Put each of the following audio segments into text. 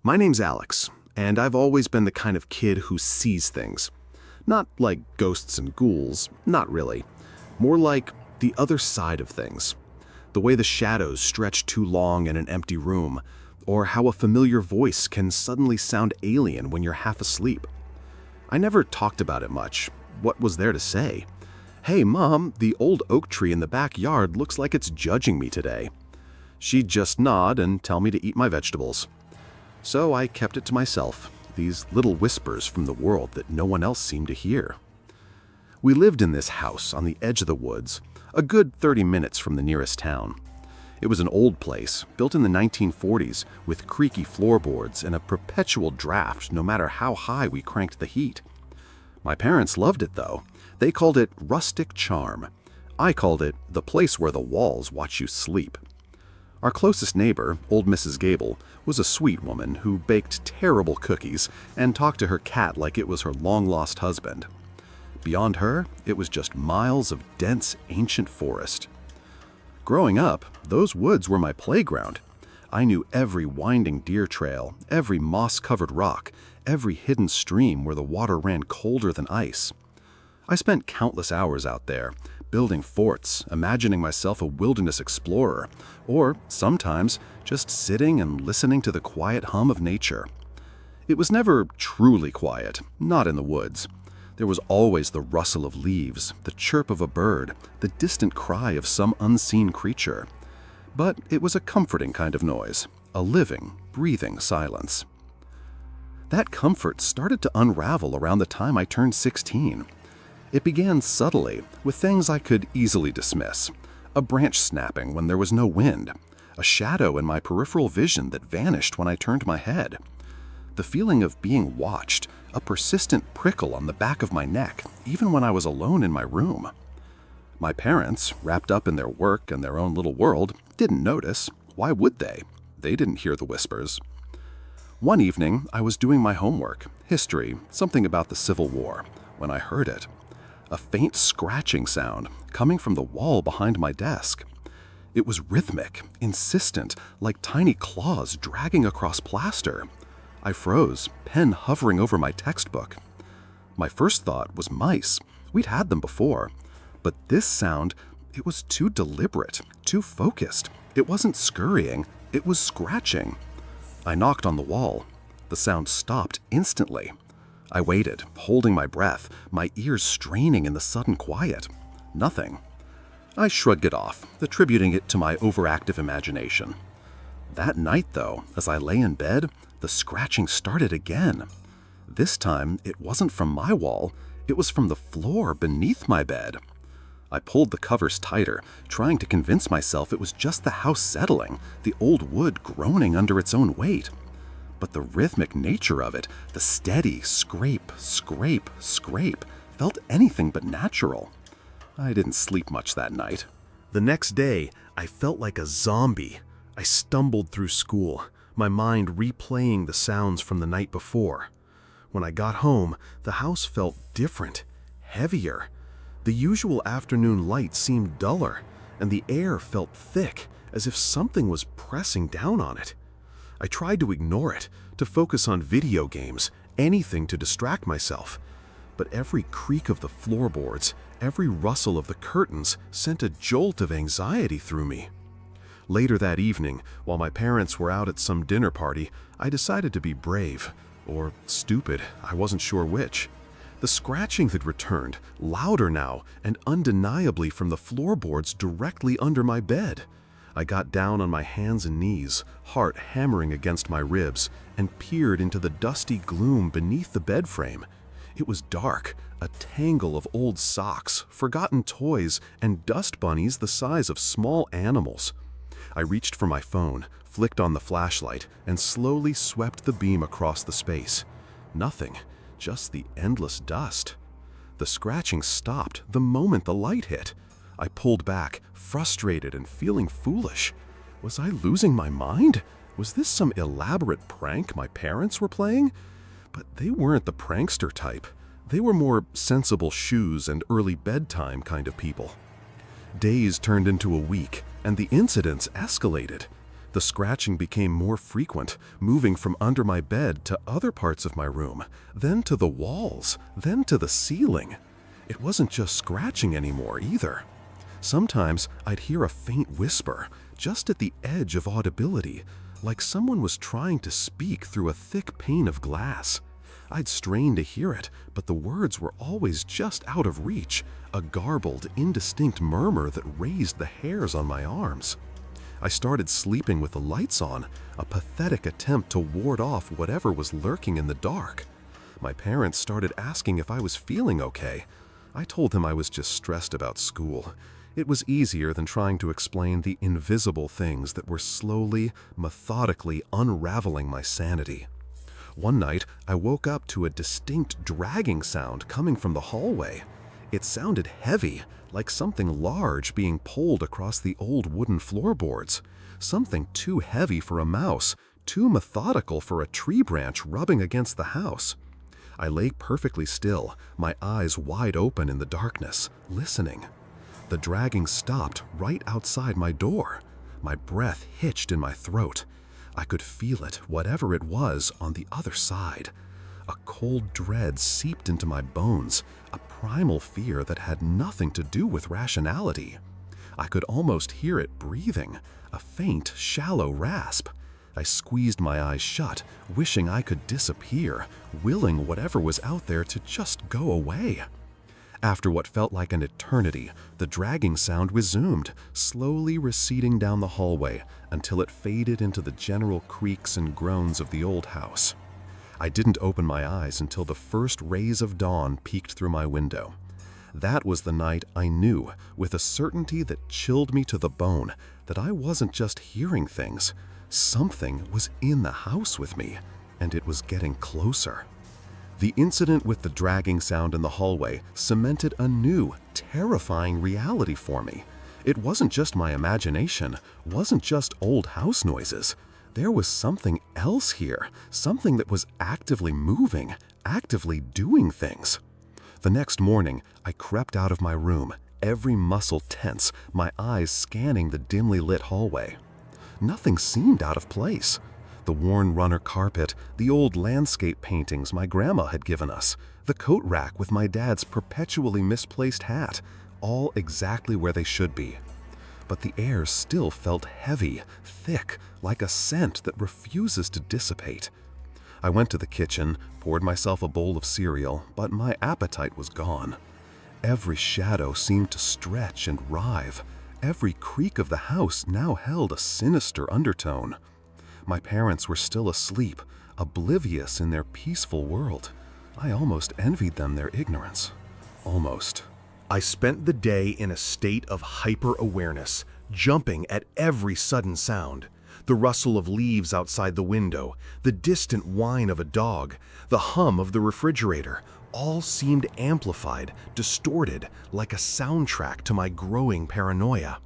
My name's Alex, and I've always been the kind of kid who sees things. Not like ghosts and ghouls, not really. More like the other side of things. The way the shadows stretch too long in an empty room, or how a familiar voice can suddenly sound alien when you're half asleep. I never talked about it much. What was there to say? Hey, Mom, the old oak tree in the backyard looks like it's judging me today. She'd just nod and tell me to eat my vegetables. So I kept it to myself, these little whispers from the world that no one else seemed to hear. We lived in this house on the edge of the woods, a good 30 minutes from the nearest town. It was an old place, built in the 1940s, with creaky floorboards and a perpetual draft no matter how high we cranked the heat. My parents loved it, though. They called it rustic charm. I called it the place where the walls watch you sleep. Our closest neighbor, old Mrs. Gable, was a sweet woman who baked terrible cookies and talked to her cat like it was her long-lost husband. Beyond her, it was just miles of dense, ancient forest. Growing up, those woods were my playground. I knew every winding deer trail, every moss-covered rock, every hidden stream where the water ran colder than ice. I spent countless hours out there, building forts, imagining myself a wilderness explorer, or sometimes just sitting and listening to the quiet hum of nature. It was never truly quiet, not in the woods. There was always the rustle of leaves, the chirp of a bird, the distant cry of some unseen creature. But it was a comforting kind of noise, a living, breathing silence. That comfort started to unravel around the time I turned 16. It began subtly, with things I could easily dismiss. A branch snapping when there was no wind. A shadow in my peripheral vision that vanished when I turned my head. The feeling of being watched, a persistent prickle on the back of my neck, even when I was alone in my room. My parents, wrapped up in their work and their own little world, didn't notice. Why would they? They didn't hear the whispers. One evening, I was doing my homework, history, something about the Civil War, when I heard it. A faint scratching sound coming from the wall behind my desk. It was rhythmic, insistent, like tiny claws dragging across plaster. I froze, pen hovering over my textbook. My first thought was mice. We'd had them before. But this sound, it was too deliberate, too focused. It wasn't scurrying, it was scratching. I knocked on the wall. The sound stopped instantly. I waited, holding my breath, my ears straining in the sudden quiet. Nothing. I shrugged it off, attributing it to my overactive imagination. That night, though, as I lay in bed, the scratching started again. This time, it wasn't from my wall, it was from the floor beneath my bed. I pulled the covers tighter, trying to convince myself it was just the house settling, the old wood groaning under its own weight. But the rhythmic nature of it, the steady scrape, scrape, scrape, felt anything but natural. I didn't sleep much that night. The next day, I felt like a zombie. I stumbled through school, my mind replaying the sounds from the night before. When I got home, the house felt different, heavier. The usual afternoon light seemed duller, and the air felt thick, as if something was pressing down on it. I tried to ignore it, to focus on video games, anything to distract myself. But every creak of the floorboards, every rustle of the curtains sent a jolt of anxiety through me. Later that evening, while my parents were out at some dinner party, I decided to be brave, or stupid, I wasn't sure which. The scratching had returned, louder now, and undeniably from the floorboards directly under my bed. I got down on my hands and knees, heart hammering against my ribs, and peered into the dusty gloom beneath the bed frame. It was dark, a tangle of old socks, forgotten toys, and dust bunnies the size of small animals. I reached for my phone, flicked on the flashlight, and slowly swept the beam across the space. Nothing, just the endless dust. The scratching stopped the moment the light hit. I pulled back, frustrated and feeling foolish. Was I losing my mind? Was this some elaborate prank my parents were playing? But they weren't the prankster type. They were more sensible shoes and early bedtime kind of people. Days turned into a week, and the incidents escalated. The scratching became more frequent, moving from under my bed to other parts of my room, then to the walls, then to the ceiling. It wasn't just scratching anymore either. Sometimes I'd hear a faint whisper, just at the edge of audibility, like someone was trying to speak through a thick pane of glass. I'd strain to hear it, but the words were always just out of reach, a garbled, indistinct murmur that raised the hairs on my arms. I started sleeping with the lights on, a pathetic attempt to ward off whatever was lurking in the dark. My parents started asking if I was feeling okay. I told them I was just stressed about school. It was easier than trying to explain the invisible things that were slowly, methodically unraveling my sanity. One night, I woke up to a distinct dragging sound coming from the hallway. It sounded heavy, like something large being pulled across the old wooden floorboards. Something too heavy for a mouse, too methodical for a tree branch rubbing against the house. I lay perfectly still, my eyes wide open in the darkness, listening. The dragging stopped right outside my door. My breath hitched in my throat. I could feel it, whatever it was, on the other side. A cold dread seeped into my bones, a primal fear that had nothing to do with rationality. I could almost hear it breathing, a faint, shallow rasp. I squeezed my eyes shut, wishing I could disappear, willing whatever was out there to just go away. After what felt like an eternity, the dragging sound resumed, slowly receding down the hallway until it faded into the general creaks and groans of the old house. I didn't open my eyes until the first rays of dawn peeked through my window. That was the night I knew, with a certainty that chilled me to the bone, that I wasn't just hearing things. Something was in the house with me, and it was getting closer. The incident with the dragging sound in the hallway cemented a new, terrifying reality for me. It wasn't just my imagination, wasn't just old house noises. There was something else here, something that was actively moving, actively doing things. The next morning, I crept out of my room, every muscle tense, my eyes scanning the dimly lit hallway. Nothing seemed out of place. The worn runner carpet, the old landscape paintings my grandma had given us, the coat rack with my dad's perpetually misplaced hat, all exactly where they should be. But the air still felt heavy, thick, like a scent that refuses to dissipate. I went to the kitchen, poured myself a bowl of cereal, but my appetite was gone. Every shadow seemed to stretch and writhe. Every creak of the house now held a sinister undertone. My parents were still asleep, oblivious in their peaceful world. I almost envied them their ignorance. Almost. I spent the day in a state of hyper-awareness, jumping at every sudden sound. The rustle of leaves outside the window, the distant whine of a dog, the hum of the refrigerator, all seemed amplified, distorted, like a soundtrack to my growing paranoia.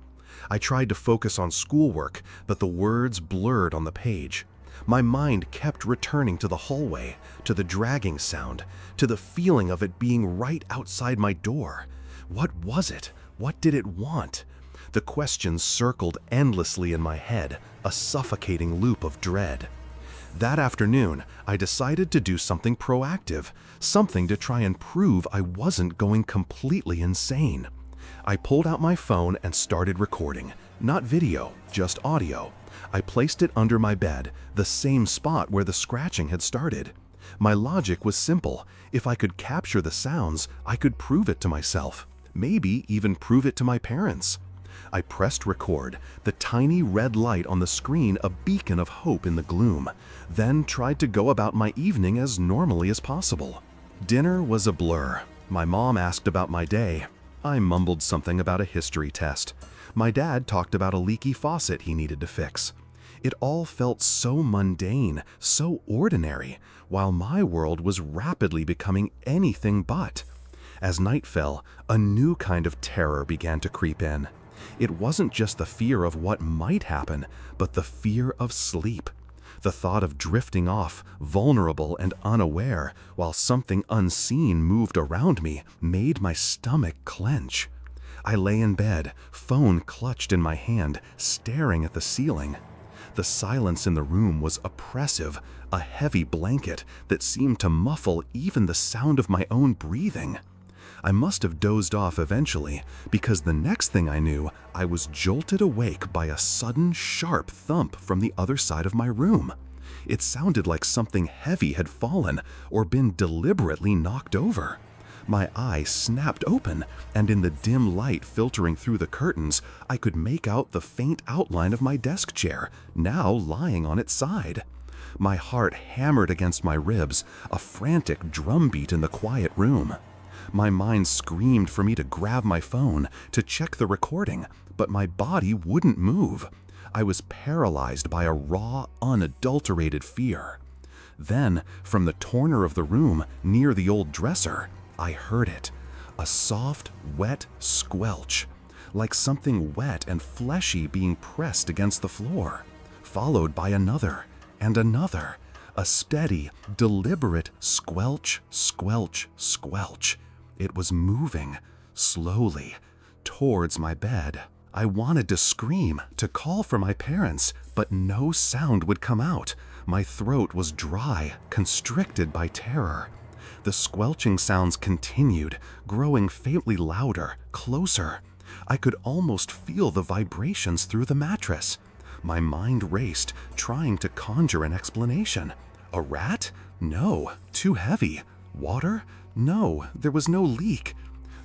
I tried to focus on schoolwork, but the words blurred on the page. My mind kept returning to the hallway, to the dragging sound, to the feeling of it being right outside my door. What was it? What did it want? The questions circled endlessly in my head, a suffocating loop of dread. That afternoon, I decided to do something proactive, something to try and prove I wasn't going completely insane. I pulled out my phone and started recording. Not video, just audio. I placed it under my bed, the same spot where the scratching had started. My logic was simple. If I could capture the sounds, I could prove it to myself. Maybe even prove it to my parents. I pressed record, the tiny red light on the screen a beacon of hope in the gloom, then tried to go about my evening as normally as possible. Dinner was a blur. My mom asked about my day. I mumbled something about a history test. My dad talked about a leaky faucet he needed to fix. It all felt so mundane, so ordinary, while my world was rapidly becoming anything but. As night fell, a new kind of terror began to creep in. It wasn't just the fear of what might happen, but the fear of sleep. The thought of drifting off, vulnerable and unaware, while something unseen moved around me, made my stomach clench. I lay in bed, phone clutched in my hand, staring at the ceiling. The silence in the room was oppressive, a heavy blanket that seemed to muffle even the sound of my own breathing. I must have dozed off eventually, because the next thing I knew, I was jolted awake by a sudden, sharp thump from the other side of my room. It sounded like something heavy had fallen or been deliberately knocked over. My eye snapped open, and in the dim light filtering through the curtains, I could make out the faint outline of my desk chair, now lying on its side. My heart hammered against my ribs, a frantic drumbeat in the quiet room. My mind screamed for me to grab my phone, to check the recording, but my body wouldn't move. I was paralyzed by a raw, unadulterated fear. Then, from the corner of the room near the old dresser, I heard it, a soft, wet squelch, like something wet and fleshy being pressed against the floor, followed by another and another, a steady, deliberate squelch, squelch, squelch. It was moving, slowly, towards my bed. I wanted to scream, to call for my parents, but no sound would come out. My throat was dry, constricted by terror. The squelching sounds continued, growing faintly louder, closer. I could almost feel the vibrations through the mattress. My mind raced, trying to conjure an explanation. A rat? No, too heavy. Water? No, there was no leak.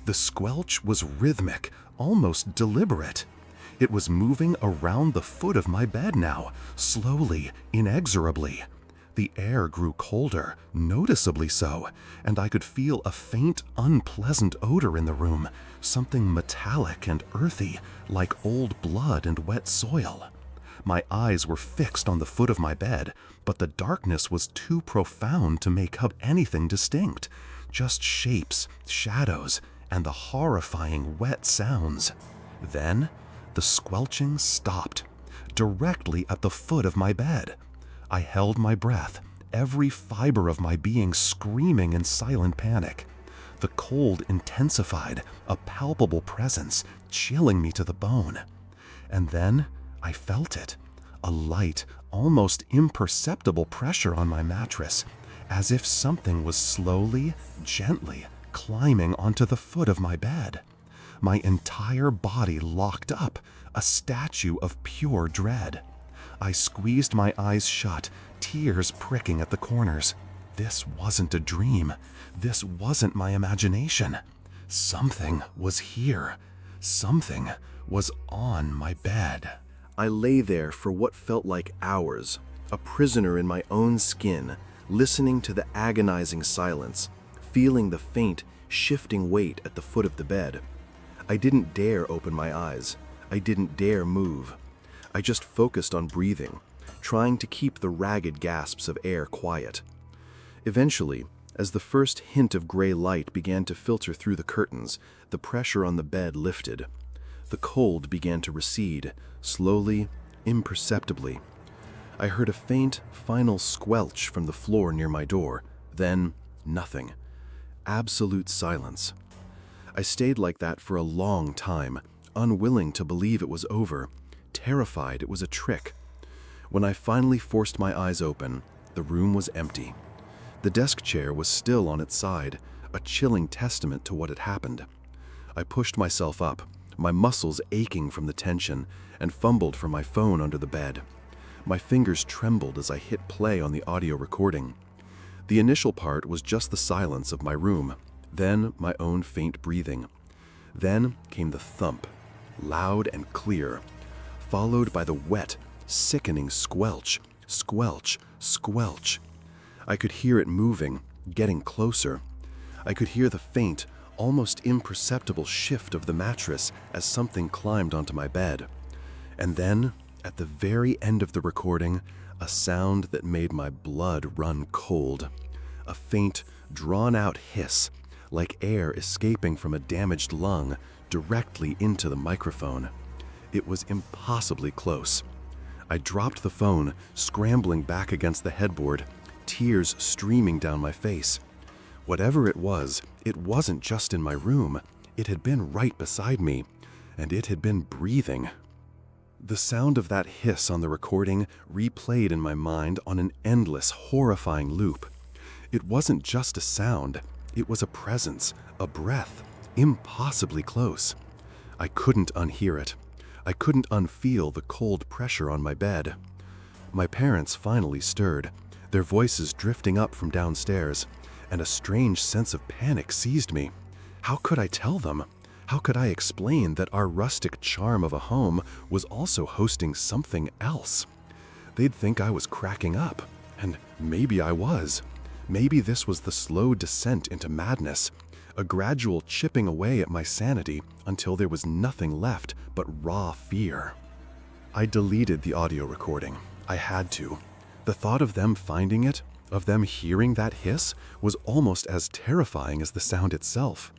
The squelch was rhythmic, almost deliberate. It was moving around the foot of my bed now, slowly, inexorably. The air grew colder, noticeably so, and I could feel a faint, unpleasant odor in the room, something metallic and earthy, like old blood and wet soil. My eyes were fixed on the foot of my bed, but the darkness was too profound to make up anything distinct, just shapes, shadows, and the horrifying wet sounds. Then, the squelching stopped, directly at the foot of my bed. I held my breath, every fiber of my being screaming in silent panic. The cold intensified, a palpable presence, chilling me to the bone. And then I felt it, a light, almost imperceptible pressure on my mattress, as if something was slowly, gently climbing onto the foot of my bed. My entire body locked up, a statue of pure dread. I squeezed my eyes shut, tears pricking at the corners. This wasn't a dream. This wasn't my imagination. Something was here. Something was on my bed. I lay there for what felt like hours, a prisoner in my own skin, listening to the agonizing silence, feeling the faint, shifting weight at the foot of the bed. I didn't dare open my eyes. I didn't dare move. I just focused on breathing, trying to keep the ragged gasps of air quiet. Eventually, as the first hint of gray light began to filter through the curtains, the pressure on the bed lifted. The cold began to recede, slowly, imperceptibly. I heard a faint, final squelch from the floor near my door, then nothing. Absolute silence. I stayed like that for a long time, unwilling to believe it was over, terrified it was a trick. When I finally forced my eyes open, the room was empty. The desk chair was still on its side, a chilling testament to what had happened. I pushed myself up, my muscles aching from the tension, and fumbled for my phone under the bed. My fingers trembled as I hit play on the audio recording. The initial part was just the silence of my room, then my own faint breathing. Then came the thump, loud and clear, followed by the wet, sickening squelch, squelch, squelch. I could hear it moving, getting closer. I could hear the faint, almost imperceptible shift of the mattress as something climbed onto my bed. And then, at the very end of the recording, a sound that made my blood run cold. A faint, drawn-out hiss, like air escaping from a damaged lung, directly into the microphone. It was impossibly close. I dropped the phone, scrambling back against the headboard, tears streaming down my face. Whatever it wasn't just in my room. It had been right beside me, and it had been breathing. The sound of that hiss on the recording replayed in my mind on an endless, horrifying loop. It wasn't just a sound, it was a presence, a breath, impossibly close. I couldn't unhear it. I couldn't unfeel the cold pressure on my bed. My parents finally stirred, their voices drifting up from downstairs, and a strange sense of panic seized me. How could I tell them? How could I explain that our rustic charm of a home was also hosting something else? They'd think I was cracking up, and maybe I was. Maybe this was the slow descent into madness, a gradual chipping away at my sanity until there was nothing left but raw fear. I deleted the audio recording. I had to. The thought of them finding it, of them hearing that hiss, was almost as terrifying as the sound itself.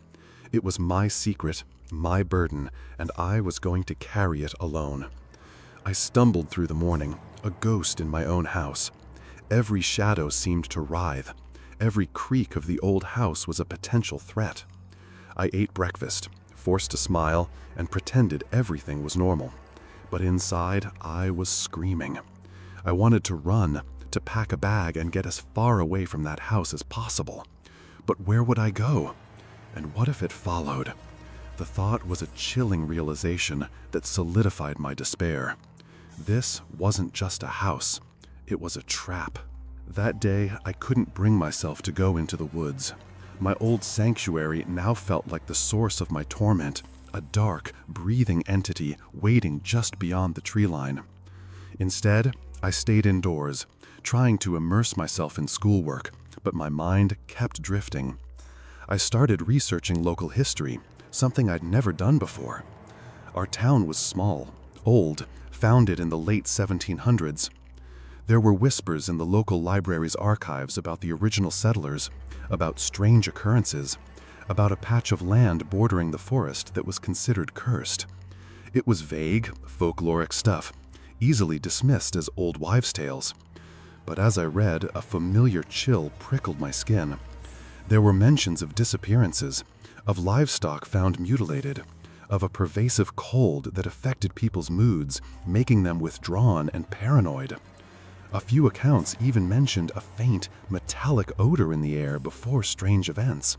It was my secret, my burden, and I was going to carry it alone. I stumbled through the morning, a ghost in my own house. Every shadow seemed to writhe. Every creak of the old house was a potential threat. I ate breakfast, forced a smile, and pretended everything was normal. But inside, I was screaming. I wanted to run, to pack a bag and get as far away from that house as possible. But where would I go? And what if it followed? The thought was a chilling realization that solidified my despair. This wasn't just a house. It was a trap. That day, I couldn't bring myself to go into the woods. My old sanctuary now felt like the source of my torment, a dark, breathing entity waiting just beyond the tree line. Instead, I stayed indoors, trying to immerse myself in schoolwork, but my mind kept drifting. I started researching local history, something I'd never done before. Our town was small, old, founded in the late 1700s. There were whispers in the local library's archives about the original settlers, about strange occurrences, about a patch of land bordering the forest that was considered cursed. It was vague, folkloric stuff, easily dismissed as old wives' tales. But as I read, a familiar chill prickled my skin. There were mentions of disappearances, of livestock found mutilated, of a pervasive cold that affected people's moods, making them withdrawn and paranoid. A few accounts even mentioned a faint, metallic odor in the air before strange events.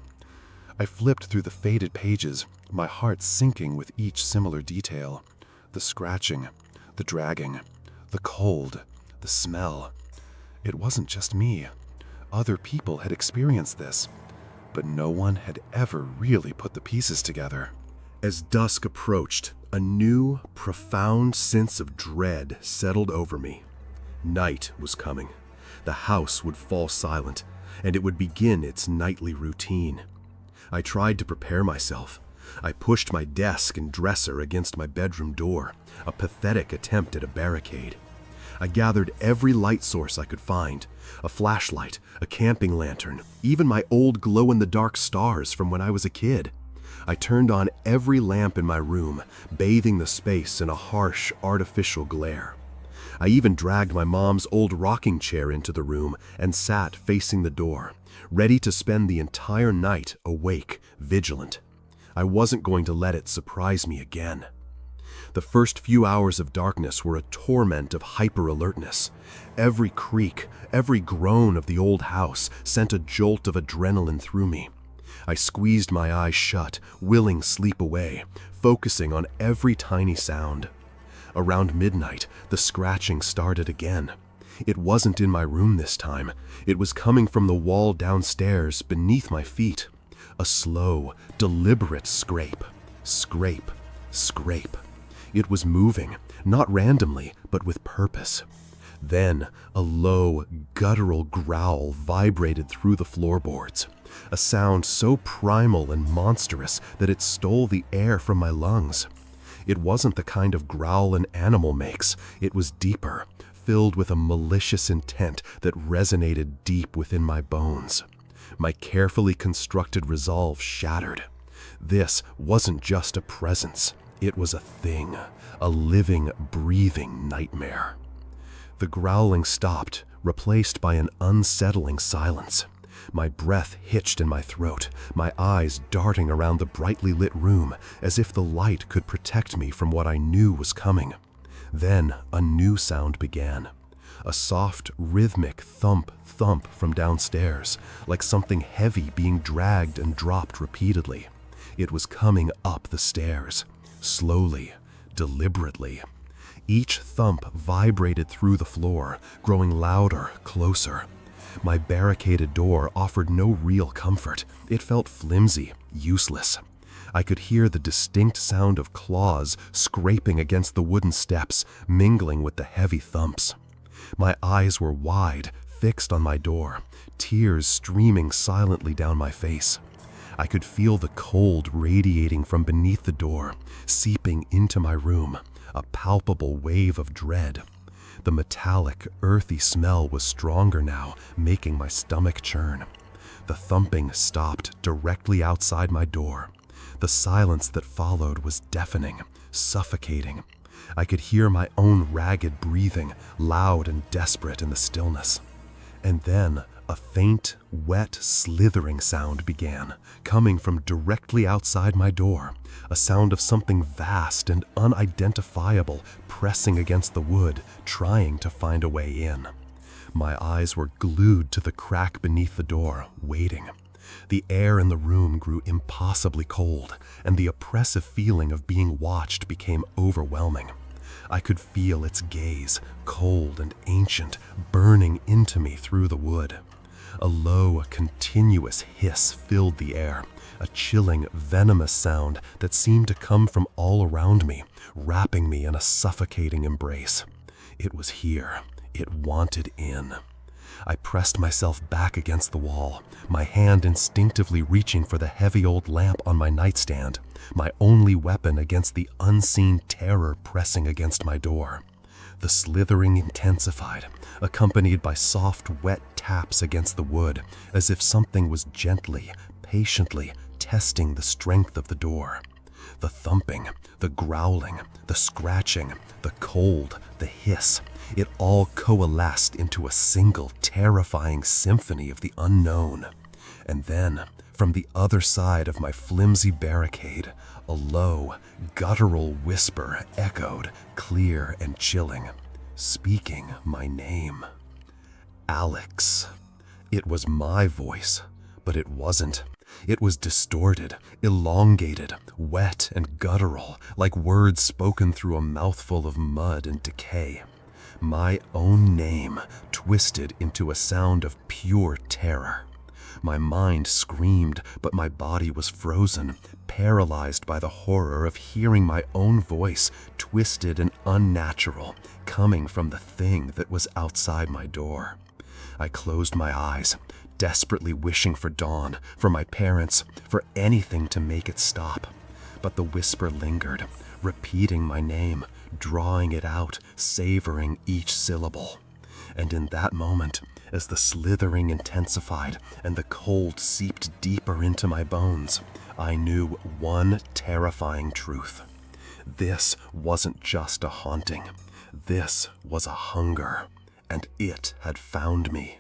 I flipped through the faded pages, my heart sinking with each similar detail. The scratching, the dragging, the cold, the smell. It wasn't just me. Other people had experienced this, but no one had ever really put the pieces together. As dusk approached, a new, profound sense of dread settled over me. Night was coming. The house would fall silent, and it would begin its nightly routine. I tried to prepare myself. I pushed my desk and dresser against my bedroom door, a pathetic attempt at a barricade. I gathered every light source I could find, a flashlight, a camping lantern, even my old glow-in-the-dark stars from when I was a kid. I turned on every lamp in my room, bathing the space in a harsh, artificial glare. I even dragged my mom's old rocking chair into the room and sat facing the door, ready to spend the entire night awake, vigilant. I wasn't going to let it surprise me again. The first few hours of darkness were a torment of hyper-alertness. Every creak, every groan of the old house sent a jolt of adrenaline through me. I squeezed my eyes shut, willing sleep away, focusing on every tiny sound. Around midnight, the scratching started again. It wasn't in my room this time. It was coming from the wall downstairs beneath my feet. A slow, deliberate scrape. Scrape. Scrape. It was moving, not randomly, but with purpose. Then, a low, guttural growl vibrated through the floorboards, a sound so primal and monstrous that it stole the air from my lungs. It wasn't the kind of growl an animal makes. It was deeper, filled with a malicious intent that resonated deep within my bones. My carefully constructed resolve shattered. This wasn't just a presence. It was a thing, a living, breathing nightmare. The growling stopped, replaced by an unsettling silence. My breath hitched in my throat, my eyes darting around the brightly lit room as if the light could protect me from what I knew was coming. Then a new sound began. A soft, rhythmic thump-thump from downstairs, like something heavy being dragged and dropped repeatedly. It was coming up the stairs, slowly, deliberately. Each thump vibrated through the floor, growing louder, closer. My barricaded door offered no real comfort. It felt flimsy, useless. I could hear the distinct sound of claws scraping against the wooden steps, mingling with the heavy thumps. My eyes were wide, fixed on my door, tears streaming silently down my face. I could feel the cold radiating from beneath the door, seeping into my room, a palpable wave of dread. The metallic, earthy smell was stronger now, making my stomach churn. The thumping stopped directly outside my door. The silence that followed was deafening, suffocating. I could hear my own ragged breathing, loud and desperate in the stillness. And then a faint, wet, slithering sound began, coming from directly outside my door, a sound of something vast and unidentifiable pressing against the wood, trying to find a way in. My eyes were glued to the crack beneath the door, waiting. The air in the room grew impossibly cold, and the oppressive feeling of being watched became overwhelming. I could feel its gaze, cold and ancient, burning into me through the wood. A low, continuous hiss filled the air, a chilling, venomous sound that seemed to come from all around me, wrapping me in a suffocating embrace. It was here. It wanted in. I pressed myself back against the wall, my hand instinctively reaching for the heavy old lamp on my nightstand, my only weapon against the unseen terror pressing against my door. The slithering intensified, accompanied by soft, wet taps against the wood, as if something was gently, patiently testing the strength of the door. The thumping, the growling, the scratching, the cold, the hiss, it all coalesced into a single terrifying symphony of the unknown. And then, from the other side of my flimsy barricade, a low, guttural whisper echoed, clear and chilling, speaking my name. Alex. It was my voice, but it wasn't. It was distorted, elongated, wet and guttural, like words spoken through a mouthful of mud and decay. My own name twisted into a sound of pure terror. My mind screamed, but my body was frozen, paralyzed by the horror of hearing my own voice, twisted and unnatural, coming from the thing that was outside my door. I closed my eyes, desperately wishing for dawn, for my parents, for anything to make it stop. But the whisper lingered, repeating my name, drawing it out, savoring each syllable. And in that moment, as the slithering intensified and the cold seeped deeper into my bones, I knew one terrifying truth. This wasn't just a haunting. This was a hunger, and it had found me.